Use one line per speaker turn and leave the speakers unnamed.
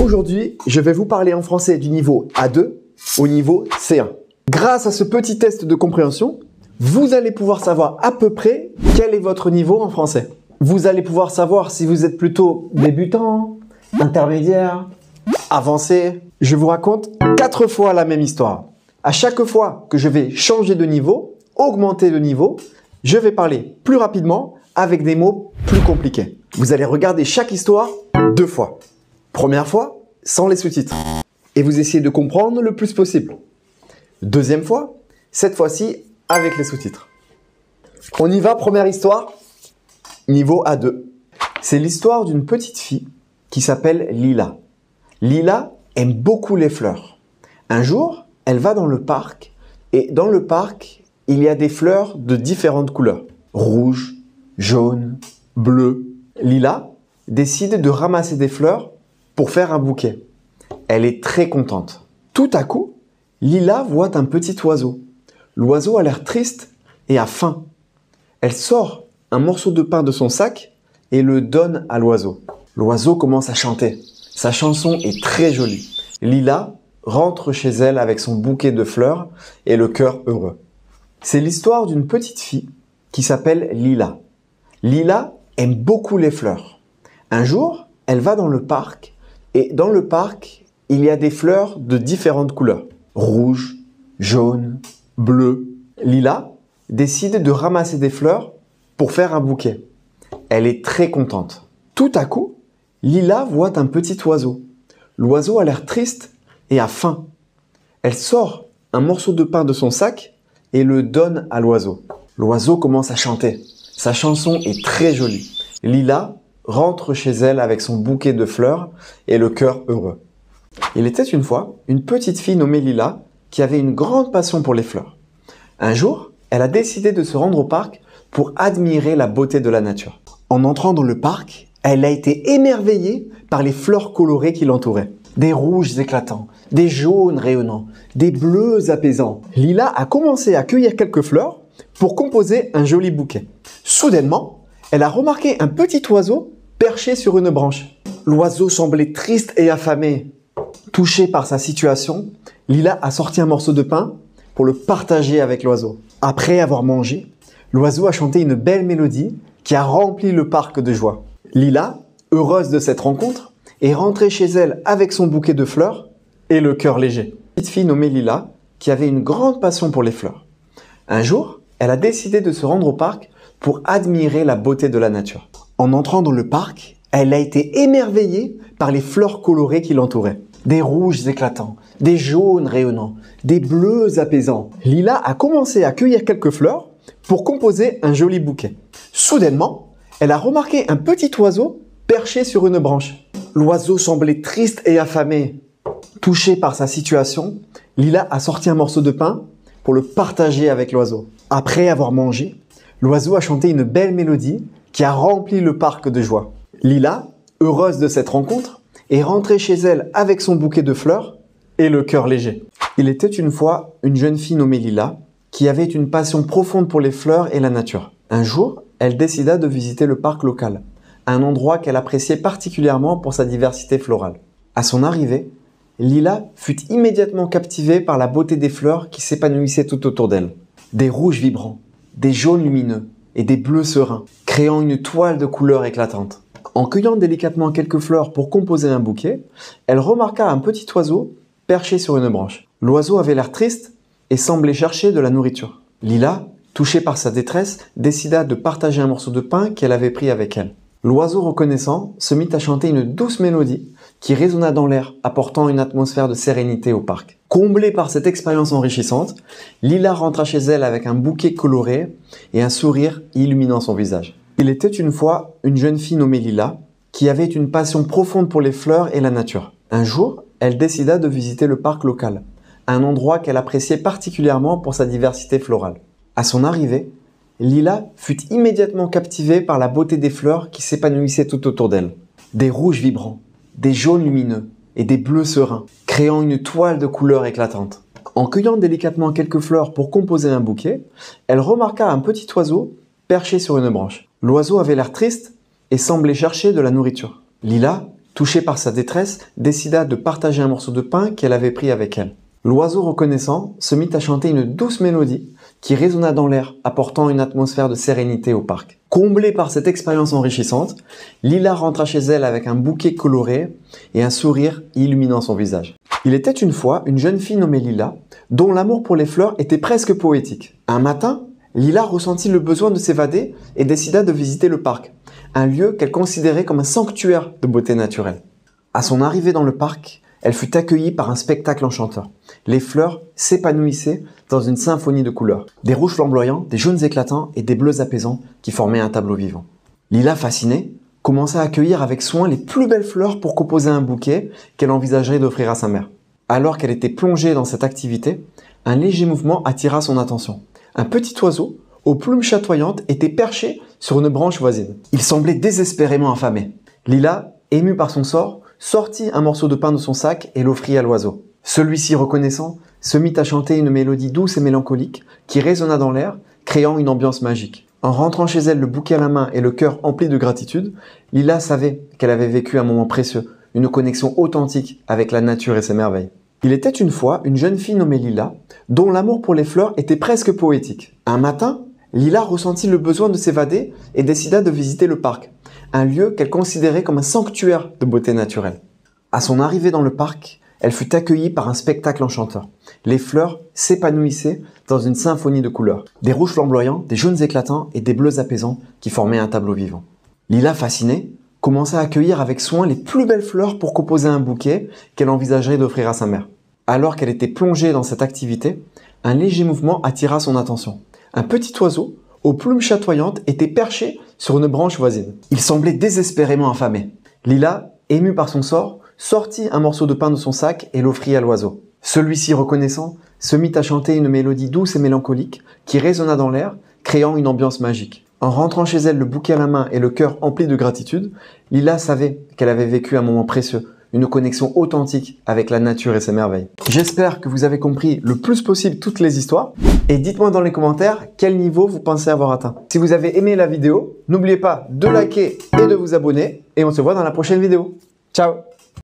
Aujourd'hui, je vais vous parler en français du niveau A2 au niveau C1. Grâce à ce petit test de compréhension, vous allez pouvoir savoir à peu près quel est votre niveau en français. Vous allez pouvoir savoir si vous êtes plutôt débutant, intermédiaire, avancé. Je vous raconte 4 fois la même histoire. À chaque fois que je vais changer de niveau, augmenter de niveau, je vais parler plus rapidement avec des mots plus compliqués. Vous allez regarder chaque histoire 2 fois. Première fois, sans les sous-titres. Et vous essayez de comprendre le plus possible. Deuxième fois, cette fois-ci avec les sous-titres. On y va, première histoire, niveau A2. C'est l'histoire d'une petite fille qui s'appelle Lila. Lila aime beaucoup les fleurs. Un jour, elle va dans le parc et dans le parc, il y a des fleurs de différentes couleurs. Rouge, jaune, bleu. Lila décide de ramasser des fleurs pour faire un bouquet. Elle est très contente. Tout à coup, Lila voit un petit oiseau. L'oiseau a l'air triste et a faim. Elle sort un morceau de pain de son sac et le donne à l'oiseau. L'oiseau commence à chanter. Sa chanson est très jolie. Lila rentre chez elle avec son bouquet de fleurs et le cœur heureux. C'est l'histoire d'une petite fille qui s'appelle Lila. Lila aime beaucoup les fleurs. Un jour, elle va dans le parc et dans le parc, il y a des fleurs de différentes couleurs. Rouge, jaune, bleu. Lila décide de ramasser des fleurs pour faire un bouquet. Elle est très contente. Tout à coup, Lila voit un petit oiseau. L'oiseau a l'air triste et a faim. Elle sort un morceau de pain de son sac et le donne à l'oiseau. L'oiseau commence à chanter. Sa chanson est très jolie. Lila rentre chez elle avec son bouquet de fleurs et le cœur heureux. Il était une fois une petite fille nommée Lila qui avait une grande passion pour les fleurs. Un jour, elle a décidé de se rendre au parc pour admirer la beauté de la nature. En entrant dans le parc, elle a été émerveillée par les fleurs colorées qui l'entouraient. Des rouges éclatants, des jaunes rayonnants, des bleus apaisants. Lila a commencé à cueillir quelques fleurs pour composer un joli bouquet. Soudainement, elle a remarqué un petit oiseau perché sur une branche. L'oiseau semblait triste et affamé. Touchée par sa situation, Lila a sorti un morceau de pain pour le partager avec l'oiseau. Après avoir mangé, l'oiseau a chanté une belle mélodie qui a rempli le parc de joie. Lila, heureuse de cette rencontre, est rentrée chez elle avec son bouquet de fleurs et le cœur léger. Une petite fille nommée Lila qui avait une grande passion pour les fleurs. Un jour, elle a décidé de se rendre au parc pour admirer la beauté de la nature. En entrant dans le parc, elle a été émerveillée par les fleurs colorées qui l'entouraient. Des rouges éclatants, des jaunes rayonnants, des bleus apaisants. Lila a commencé à cueillir quelques fleurs pour composer un joli bouquet. Soudainement, elle a remarqué un petit oiseau perché sur une branche. L'oiseau semblait triste et affamé. Touchée par sa situation, Lila a sorti un morceau de pain pour le partager avec l'oiseau. Après avoir mangé, l'oiseau a chanté une belle mélodie qui a rempli le parc de joie. Lila, heureuse de cette rencontre, est rentrée chez elle avec son bouquet de fleurs et le cœur léger. Il était une fois une jeune fille nommée Lila qui avait une passion profonde pour les fleurs et la nature. Un jour, elle décida de visiter le parc local, un endroit qu'elle appréciait particulièrement pour sa diversité florale. À son arrivée, Lila fut immédiatement captivée par la beauté des fleurs qui s'épanouissaient tout autour d'elle. Des rouges vibrants, des jaunes lumineux et des bleus sereins, créant une toile de couleurs éclatantes. En cueillant délicatement quelques fleurs pour composer un bouquet, elle remarqua un petit oiseau perché sur une branche. L'oiseau avait l'air triste et semblait chercher de la nourriture. Lila, touchée par sa détresse, décida de partager un morceau de pain qu'elle avait pris avec elle. L'oiseau reconnaissant se mit à chanter une douce mélodie qui résonna dans l'air, apportant une atmosphère de sérénité au parc. Comblée par cette expérience enrichissante, Lila rentra chez elle avec un bouquet coloré et un sourire illuminant son visage. Il était une fois une jeune fille nommée Lila qui avait une passion profonde pour les fleurs et la nature. Un jour, elle décida de visiter le parc local, un endroit qu'elle appréciait particulièrement pour sa diversité florale. À son arrivée, Lila fut immédiatement captivée par la beauté des fleurs qui s'épanouissaient tout autour d'elle. Des rouges vibrants, des jaunes lumineux et des bleus sereins, créant une toile de couleurs éclatantes. En cueillant délicatement quelques fleurs pour composer un bouquet, elle remarqua un petit oiseau perché sur une branche. L'oiseau avait l'air triste et semblait chercher de la nourriture. Lila, touchée par sa détresse, décida de partager un morceau de pain qu'elle avait pris avec elle. L'oiseau reconnaissant se mit à chanter une douce mélodie qui résonna dans l'air, apportant une atmosphère de sérénité au parc. Comblée par cette expérience enrichissante, Lila rentra chez elle avec un bouquet coloré et un sourire illuminant son visage. Il était une fois une jeune fille nommée Lila, dont l'amour pour les fleurs était presque poétique. Un matin, Lila ressentit le besoin de s'évader et décida de visiter le parc, un lieu qu'elle considérait comme un sanctuaire de beauté naturelle. À son arrivée dans le parc, elle fut accueillie par un spectacle enchanteur. Les fleurs s'épanouissaient dans une symphonie de couleurs. Des rouges flamboyants, des jaunes éclatants et des bleus apaisants qui formaient un tableau vivant. Lila, fascinée, commença à accueillir avec soin les plus belles fleurs pour composer un bouquet qu'elle envisagerait d'offrir à sa mère. Alors qu'elle était plongée dans cette activité, un léger mouvement attira son attention. Un petit oiseau, aux plumes chatoyantes, était perché sur une branche voisine. Il semblait désespérément affamé. Lila, émue par son sort, sortit un morceau de pain de son sac et l'offrit à l'oiseau. Celui-ci, reconnaissant, se mit à chanter une mélodie douce et mélancolique qui résonna dans l'air, créant une ambiance magique. En rentrant chez elle le bouquet à la main et le cœur empli de gratitude, Lila savait qu'elle avait vécu un moment précieux, une connexion authentique avec la nature et ses merveilles. Il était une fois une jeune fille nommée Lila, dont l'amour pour les fleurs était presque poétique. Un matin, Lila ressentit le besoin de s'évader et décida de visiter le parc, un lieu qu'elle considérait comme un sanctuaire de beauté naturelle. À son arrivée dans le parc, elle fut accueillie par un spectacle enchanteur. Les fleurs s'épanouissaient dans une symphonie de couleurs. Des rouges flamboyants, des jaunes éclatants et des bleus apaisants qui formaient un tableau vivant. Lila, fascinée, commença à accueillir avec soin les plus belles fleurs pour composer un bouquet qu'elle envisagerait d'offrir à sa mère. Alors qu'elle était plongée dans cette activité, un léger mouvement attira son attention. Un petit oiseau, aux plumes chatoyantes, était perché sur une branche voisine. Il semblait désespérément affamé. Lila, émue par son sort, sortit un morceau de pain de son sac et l'offrit à l'oiseau. Celui-ci, reconnaissant, se mit à chanter une mélodie douce et mélancolique qui résonna dans l'air, créant une ambiance magique. En rentrant chez elle le bouquet à la main et le cœur empli de gratitude, Lila savait qu'elle avait vécu un moment précieux, une connexion authentique avec la nature et ses merveilles. J'espère que vous avez compris le plus possible toutes les histoires et dites-moi dans les commentaires quel niveau vous pensez avoir atteint. Si vous avez aimé la vidéo, n'oubliez pas de liker et de vous abonner et on se voit dans la prochaine vidéo. Ciao!